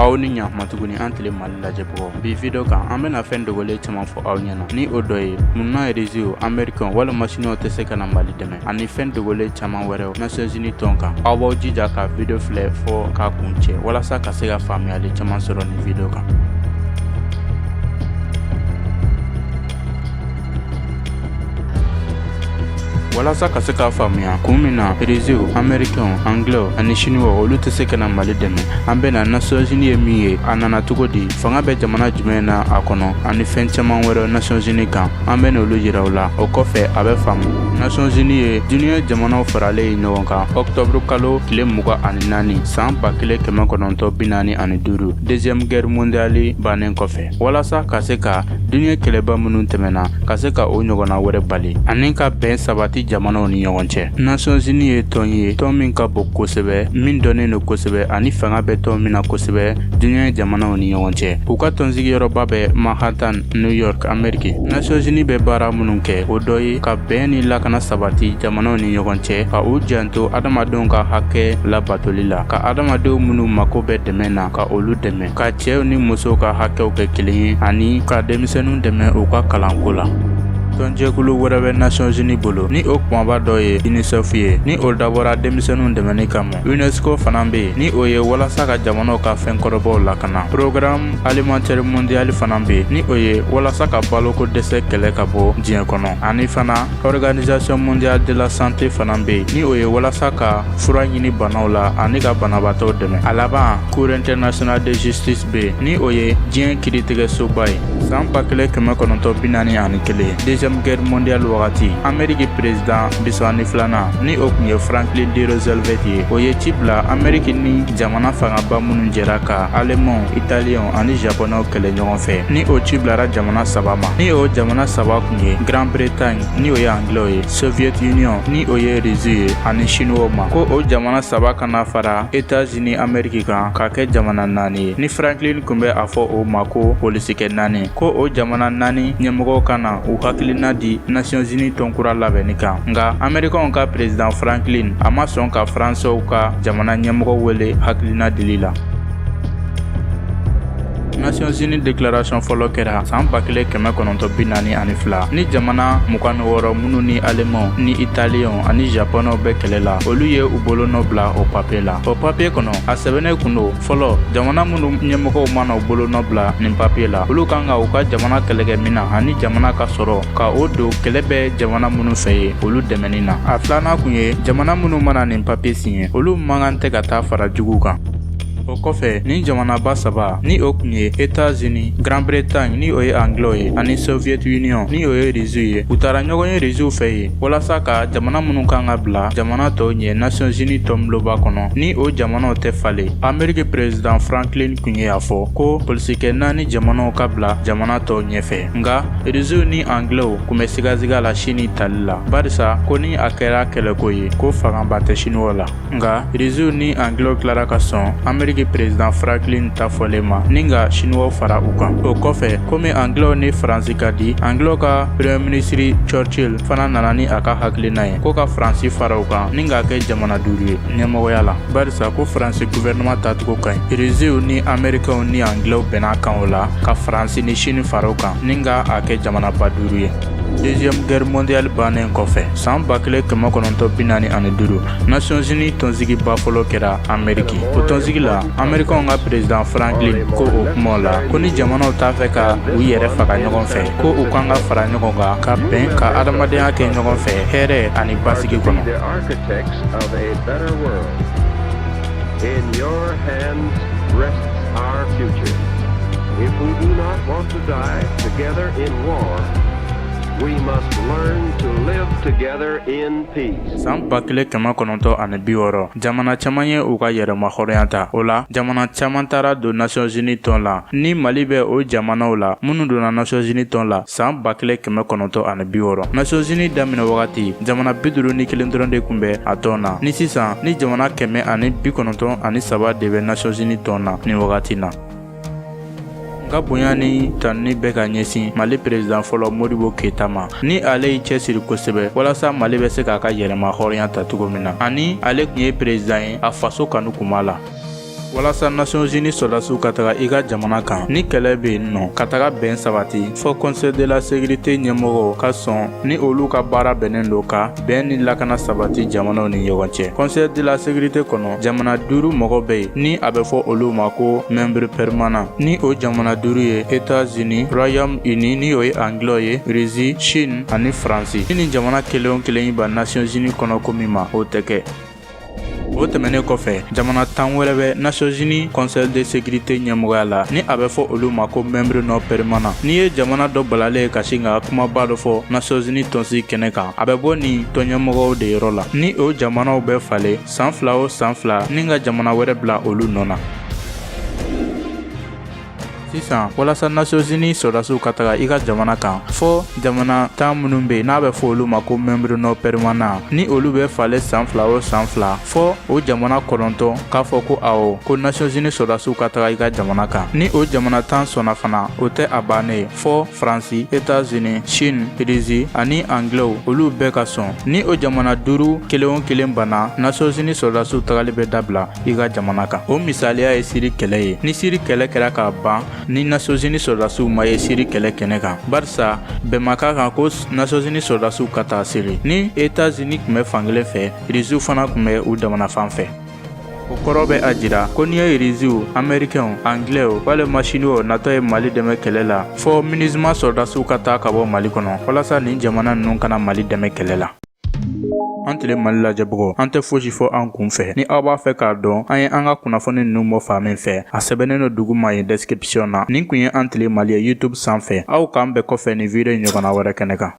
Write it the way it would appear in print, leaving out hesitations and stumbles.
aw ni ɲakuma tuguni an tile Mali lajɛbagaw. Bi video kan an bɛna fɛn dogolen caman fɔ aw ɲɛna. Ni o dɔ ye munna réseau américain walima chinois tɛ se ka na Mali dɛmɛ ani fɛn dogolen caman wɛrɛw Nations Unies tɔn kan. Aw b'aw jija ka video filɛ fɔ k'a kun cɛ walasa ka se ka faamuyali caman sɔrɔ ni video kan. Walasa ka se k'a faamuya kun min na réseau américain anglais ani chinois olu tɛ se ka na Mali dɛmɛ an bɛna Nations Unies ye min ye a nana cogo di fanga bɛ jamana jumɛn na a kɔnɔ ani fɛn caman wɛrɛ Nations Unies kan an bɛna olu yira u la o kɔfɛ a bɛ faamu. Nations Unies ye diɲɛ jamanaw faralen ye ɲɔgɔn kan octobre kalo tile 24 san 1945 deuxième guerre mondiale bannen kɔfɛ walasa ka se ka diɲɛ kɛlɛba minnu tɛmɛna ka se ka o ɲɔgɔnna wɛrɛ bali ani ka bɛn sabati jamanaw ni ɲɔgɔn cɛ. Nations Unies ye tɔn ye tɔn min ka bon kosɛbɛ min dɔnnen don kosɛbɛ ani fanga bɛ tɔn min na kosɛbɛ diɲɛ jamanaw ni ɲɔgɔn cɛ. U ka tɔn sigiyɔrɔba bɛ Manhattan, New York, Amérique. Nations Unies bɛ baara minnu kɛ o dɔ ye ka bɛn ni lakana sabati jamanaw ni ɲɔgɔn cɛ ka u janto adamadenw ka hakɛ labatoli la ka adamadenw minnu mako bɛ dɛmɛ na ka olu dɛmɛ ka cɛw ni musow ka hakɛw kɛ kelen ye ani ka denmisɛnninw dɛmɛ u ka kalanko la. Tɔnjɛkulu wɛrɛ bɛ Nations Unies bolo ni o kumaba dɔ ye UNICEF ye ni o dabɔra denmisɛnninw dɛmɛni kama. UNESCO fana bɛ yen ni o ye walasa ka jamanaw ka fɛn kɔrɔbaw lakana. Programme alimentaire mondial fana bɛ yen ni o ye walasa ka baloko dɛsɛ kɛlɛ ka bɔ diɲɛ kɔnɔ ani fana Organisation mondiale de la santé fana bɛ yen ni o ye walasa ka fura ɲini banaw la ani ka banabaatɔw dɛmɛ. A laban Cour internationale de justice bɛ yen ni o ye diɲɛ kiiritigɛsoba ye san 1941 deuxième guerre mondiale wagati Amérique président Biswani filanan ni o kun ye Franklin D. Roosevelt ye o ye ci bila Amérique ni jamana fangaba minnu jɛra ka Allemand, Italien ani Japonais kɛlɛ ɲɔgɔn fɛ ni o ci bilara jamana saba ma ni o jamana saba kun ye Grande-Bretagne ni o ye Anglais ye Soviet Union ni o ye Russie ye ani Chinois ma ko o jamana saba kana fara États-Unis Amérique kan ka kɛ jamana 4 ye ni Franklin kun bɛ a fɔ o ma ko polisikɛ 4 ko o jamana 4 ɲɛmɔgɔw kana u hakilina di Nations Unies tɔnkura labɛnni kan nka Américains ka président Franklin a ma sɔn ka Français ka jamana ɲɛmɔgɔ wele hakilina dili la. Nations Unies déclaration fɔlɔ kɛra san 1942 ni jamana 26 minnu ni Allemand ni Italien ani Japonais bɛ kɛlɛ la olu ye u bolonɔ bila o papier la. O papier kɔnɔ a sɛbɛnnen kun don fɔlɔ jamana minnu ɲɛmɔgɔw mana u bolonɔ bila nin papier la olu kan ka u ka jamana kɛlɛkɛminɛn ani jamana ka sɔrɔ ka o don kɛlɛ bɛ jamana minnu fɛ ye olu dɛmɛni na. A filanan kun ye jamana minnu mana nin papier signé olu man kan tɛ ka taa fara jugu kan. O kɔfɛ ni jamanaba saba ni o kun ye États-Unis, Grande-Bretagne ni o ye Anglais ye ani Soviet Union ni o ye Russie ye u taara ɲɔgɔn ye Russie fɛ ye walasa ka jamana minnu kan ka bila jamana tɔw ɲɛ Nations Unies tɔnboloba kɔnɔ ni o jamanaw tɛ falen. Amérique président Franklin kun ye a fɔ ko polisikɛ 4 jamanaw ka bila jamana tɔw ɲɛfɛ nka Russie ni Anglais kun bɛ sigasiga la Chine tali la barisa ko ni a kɛra kɛlɛko ye ko fangaba tɛ Chinois la nka Russie ni Anglais tilara ka sɔn Amérique président Franklin ta fɔlen ma ni ka Chinois fara u kan. O kɔfɛ komi Anglais ni Faransi ka di Anglais ka premier ministre Churchill fana nana ni a ka hakilina ye ko ka Faransi fara u kan ni ka kɛ jamana 5 ye ɲɛmɔgɔya la barisa ko Faransi gouvernement tacogo ka ɲi. Russie ni Américains ni Anglais bɛnna kan o la ka Faransi ni Chine fara u kan ni ka a kɛ jamanaba 5 ye. Deuxième guerre mondiale bannen kɔfɛ san 1945 Nations Unies tɔnsigiba fɔlɔ kɛra Amérique. O tɔnsigi la Américains ka président Franklin ko o kumaw la ko ni jamanaw t'a fɛ ka u yɛrɛ faga ɲɔgɔn fɛ ko u kan ka fara ɲɔgɔn kan ka bɛn ka adamadenya kɛ ɲɔgɔn fɛ hɛrɛ ani basigi kɔnɔ. We must learn to live together in peace. San 1960 jamana caman ye u ka yɛrɛma hɔrɔnya ta. O la jamana caman taara don Nations Unies tɔn la ni Mali bɛ o jamanaw la minnu donna Nations Unies tɔn la san 1960. Nations Unies daminɛ wagati jamana 51 dɔrɔn de kun bɛ a tɔn na ni sisan ni jamana 193 de bɛ Nations Unies tɔn na ni wagati na. Ka bonya ni tanni bɛ ka ɲɛsin Mali président fɔlɔ Modibo Keita ma ni ale y'i cɛsiri kosɛbɛ walasa Mali bɛ se k'a ka yɛrɛma hɔrɔnya ta cogo min na ani ale kun ye président ye a faso kanu kuma la. walasa Nations Unies sɔrɔdasiw ka taga i ka jamana kan ni kɛlɛ bɛ yen nɔ ka taga bɛn sabati fɔ Conseil de la Sécurité ɲɛmɔgɔw ka sɔn ni olu ka baara bɛnnen don ka bɛn ni lakana sabati jamanaw ni ɲɔgɔn cɛ. Conseil de la Sécurité kɔnɔ jamana 5 mɔgɔ bɛ yen ni a bɛ fɔ olu ma ko membre permanent ni o jamana 5 ye États-Unis, Royaume-Uni ni o ye Anglais ye, Russie, Chine ani Faransi. Ni jamana kelen o kelen ba Nations Unies kɔnɔ ko min ma o tɛ kɛ. O tɛmɛnen kɔfɛ jamana 10 wɛrɛ bɛ Nations Unies Conseil de Sécurité ɲɛmɔgɔya la ni a bɛ fɔ olu ma ko membre non permanent. N'i ye jamana dɔ balalen ka sin ka kumaba dɔ fɔ Nations Unies tɔnsigi kɛnɛ kan a bɛ bɔ nin tɔnɲɛmɔgɔw de yɔrɔ la ni o jamanaw bɛ falen san 2 o san 2 ni ka jamana wɛrɛ bila olu nɔ na. Sisan walasa Nations Unies sɔrɔdasiw ka taga i ka jamana kan fɔ jamana 10 minnu bɛ yen n'a bɛ fɔ olu ma ko membre non permanent ni olu bɛ falen san 2 o san 2 fɔ o jamana 9 k'a fɔ ko awɔ ko Nations Unies sɔrɔdasiw ka taga i ka jamana kan ni o jamana 10 sɔnna fana o tɛ a bannen fɔ Faransi, États-Unis, Chine, Russie ani Anglais olu bɛɛ ka sɔn ni o jamana 5 kelen o kelen banna Nations Unies sɔrɔdasiw tagali bɛ dabila i ka jamana kan. O misaliya ye Siri kɛlɛ ye ni Siri kɛlɛ kɛra ka ban ni Nations Unies sɔrɔdasiw ma ye Siri kɛlɛ kɛnɛ kan barisa bɛn ma k'a kan ko Nations Unies sɔrɔdasiw ka taa Siri ni États-Unis tun bɛ fankelen fɛ Rusiw fana tun bɛ u damana fan fɛ. O kɔrɔ bɛ a jira ko n'i ye Rusiw, Américains, Anglais walima Chinois natɔ ye Mali dɛmɛ kɛlɛ la fɔ MINUSMA sɔrɔdasiw ka taa ka bɔ Mali kɔnɔ walasa nin jamana ninnu kana Mali dɛmɛ kɛlɛ la. An tile Mali lajɛbagaw an tɛ fosi fɔ an kun fɛ ni aw b'a fɛ k'a dɔn an ye an ka kunnafoni ninnu bɔ fan min fɛ a sɛbɛnnen don duguma ye description na nin kun ye an tile Mali ye YouTube sanfɛ aw k'an bɛɛ kɔfɛ nin video ɲɔgɔnna wɛrɛ kɛnɛ kan.